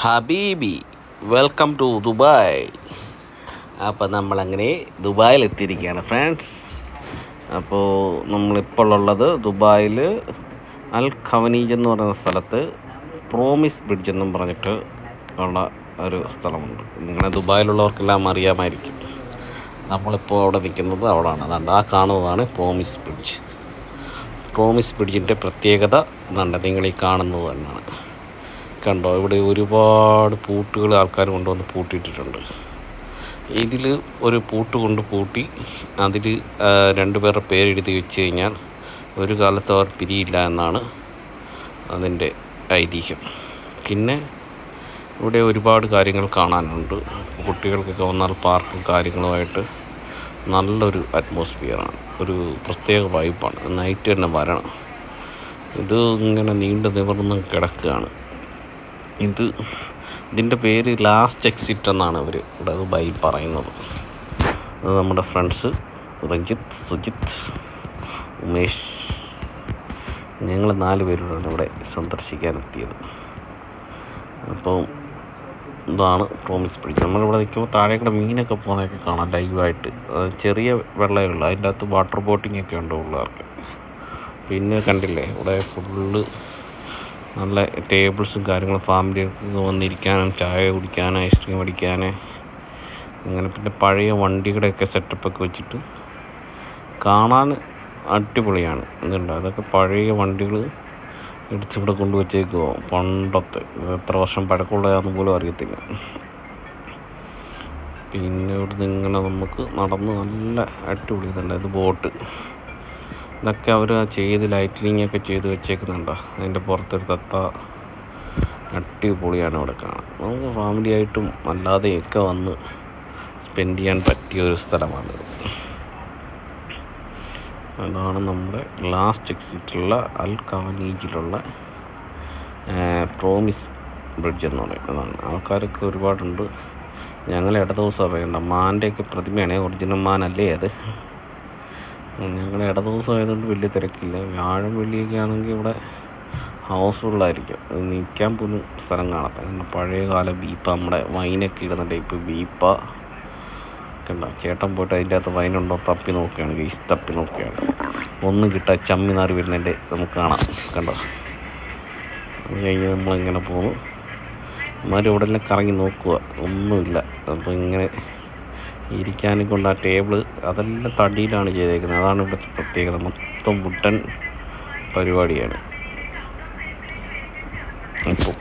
ഹബീബി welcome to Dubai. അപ്പോൾ നമ്മളങ്ങനെ ദുബായിലെത്തിയിരിക്കുകയാണ് ഫ്രണ്ട്സ്. അപ്പോൾ നമ്മളിപ്പോൾ ഉള്ളത് ദുബായിൽ അൽ ഖവനീജ് എന്ന് പറയുന്ന സ്ഥലത്ത് പ്രോമിസ് ബ്രിഡ്ജ് എന്നും പറഞ്ഞിട്ട് ഉള്ള ഒരു സ്ഥലമുണ്ട്. നിങ്ങളെ ദുബായിലുള്ളവർക്കെല്ലാം അറിയാമായിരിക്കും. നമ്മളിപ്പോൾ അവിടെ നിൽക്കുന്നത് അവിടെയാണ്. അതുകൊണ്ട് ആ കാണുന്നതാണ് പ്രോമിസ് ബ്രിഡ്ജ്. പ്രോമിസ് ബ്രിഡ്ജിൻ്റെ പ്രത്യേകത എന്നുണ്ട് നിങ്ങൾ ഈ കാണുന്നത് തന്നെയാണ്. കണ്ടോ, ഇവിടെ ഒരുപാട് പൂട്ടുകൾ ആൾക്കാർ കൊണ്ടുവന്ന് പൂട്ടിയിട്ടിട്ടുണ്ട്. ഇതിൽ ഒരു പൂട്ട് കൊണ്ട് പൂട്ടി അതിൽ രണ്ടുപേരുടെ പേരെഴുതി വെച്ച് കഴിഞ്ഞാൽ ഒരു കാലത്ത് അവർ പിരിയില്ല എന്നാണ് അതിൻ്റെ ഐതിഹ്യം. പിന്നെ ഇവിടെ ഒരുപാട് കാര്യങ്ങൾ കാണാനുണ്ട്. കുട്ടികൾക്കൊക്കെ വന്നാൽ പാർക്കും കാര്യങ്ങളുമായിട്ട് നല്ലൊരു അറ്റ്മോസ്ഫിയറാണ്, ഒരു പ്രത്യേക വൈബാണ്. നൈറ്റ് തന്നെ വരണം. ഇത് ഇങ്ങനെ നീണ്ടു നിവർന്ന് കിടക്കുകയാണ്. ഇതിൻ്റെ പേര് ലാസ്റ്റ് എക്സിറ്റ് എന്നാണ് അവർ ഇവിടെ ദുബായിൽ പറയുന്നത്. അത് നമ്മുടെ ഫ്രണ്ട്സ് രഞ്ജിത്ത്, സുജിത്ത്, ഉമേഷ്, ഞങ്ങൾ 4 പേരോടാണ് ഇവിടെ സന്ദർശിക്കാനെത്തിയത്. അപ്പോൾ ഇതാണ് പ്രോമിസ് ബ്രിഡ്ജ്. നമ്മളിവിടെ നിൽക്കുമ്പോൾ താഴേക്കൂടെ മീനൊക്കെ പോകുന്നതൊക്കെ കാണാം ലൈവായിട്ട്. ചെറിയ വെള്ളമുള്ളൂ, അതിൻ്റെ അകത്ത് വാട്ടർ ബോട്ടിംഗ് ഒക്കെ ഉണ്ട് പിള്ളേർക്ക്. പിന്നെ കണ്ടില്ലേ, ഇവിടെ ഫുള്ള് നല്ല ടേബിൾസും കാര്യങ്ങളും ഫാമിലികൾക്ക് വന്നിരിക്കാനും ചായ കുടിക്കാനും ഐസ്ക്രീം അടിക്കാൻ അങ്ങനെ. പിന്നെ പഴയ വണ്ടികളുടെയൊക്കെ സെറ്റപ്പൊക്കെ വെച്ചിട്ട് കാണാൻ അടിപൊളിയാണ്. ഇതുണ്ട്, അതൊക്കെ പഴയ വണ്ടികൾ ഇടിച്ചിവിടെ കൊണ്ടുവച്ചേക്കുമോ, പണ്ടത്തെ എത്ര വർഷം പഴക്കമുള്ളതാണെന്ന് പോലും അറിയത്തില്ല. പിന്നെ ഇവിടുന്ന് ഇങ്ങനെ നമുക്ക് നടന്ന് നല്ല അടിപൊളി ഇതുണ്ട്. ഇത് ബോട്ട്, ഇതൊക്കെ അവർ ചെയ്ത് ലൈറ്റിനിങ് ഒക്കെ ചെയ്ത് വെച്ചേക്കുന്നുണ്ടോ. അതിൻ്റെ പുറത്തൊരു തത്ത, അടിപൊളിയാണ് ഇവിടെ കാണാൻ. നമുക്ക് ഫാമിലിയായിട്ടും അല്ലാതെയൊക്കെ വന്ന് സ്പെൻഡ് ചെയ്യാൻ പറ്റിയ ഒരു സ്ഥലമാണ്. അതാണ് നമ്മുടെ ലാസ്റ്റ് എക്സിറ്റുള്ള അൽ ഖവനീജിലുള്ള പ്രോമിസ് ബ്രിഡ്ജ് എന്ന് പറയുന്നതാണ്. ആൾക്കാരൊക്കെ ഒരുപാടുണ്ട്. ഞങ്ങൾ ദിവസം അറിയണ്ട മാൻ്റെയൊക്കെ പ്രതിമയാണ്, ഒറിജിനൽ മാനല്ലേ അത്. ഞങ്ങൾ ദിവസം ആയതുകൊണ്ട് വലിയ തിരക്കില്ല. വ്യാഴം വെള്ളിയൊക്കെ ആണെങ്കിൽ ഇവിടെ ഹൗസ്ഫുള്ളായിരിക്കും. നിൽക്കാൻ പോലും സ്ഥലം കാണാത്ത പഴയകാല ബീപ്പ, നമ്മുടെ വൈനൊക്കെ ഇടുന്ന ടൈപ്പ് ബീപ്പ കണ്ട. ചേട്ടൻ പോയിട്ട് അതിൻ്റെ അകത്ത് വൈനുണ്ടോ തപ്പി നോക്കുകയാണ്, ഗൈസ് തപ്പി നോക്കുകയാണ്. ഒന്നും കിട്ടാൻ ചമ്മി നാറി വരുന്നതിൻ്റെ നമുക്ക് കാണാം. കണ്ടോ, അത് കഴിഞ്ഞ് നമ്മളിങ്ങനെ പോകുന്നു. അമ്മമാർ ഇവിടെ എല്ലാം കറങ്ങി നോക്കുക, ഒന്നുമില്ല. അപ്പോൾ ഇങ്ങനെ ഇരിക്കാനും കൊണ്ട് ആ ടേബിള് അതെല്ലാം തടിയിലാണ് ചെയ്തേക്കുന്നത്. അതാണ് ഇവിടുത്തെ പ്രത്യേകത. മൊത്തം വുഡൻ പരിപാടിയാണ്. അപ്പോൾ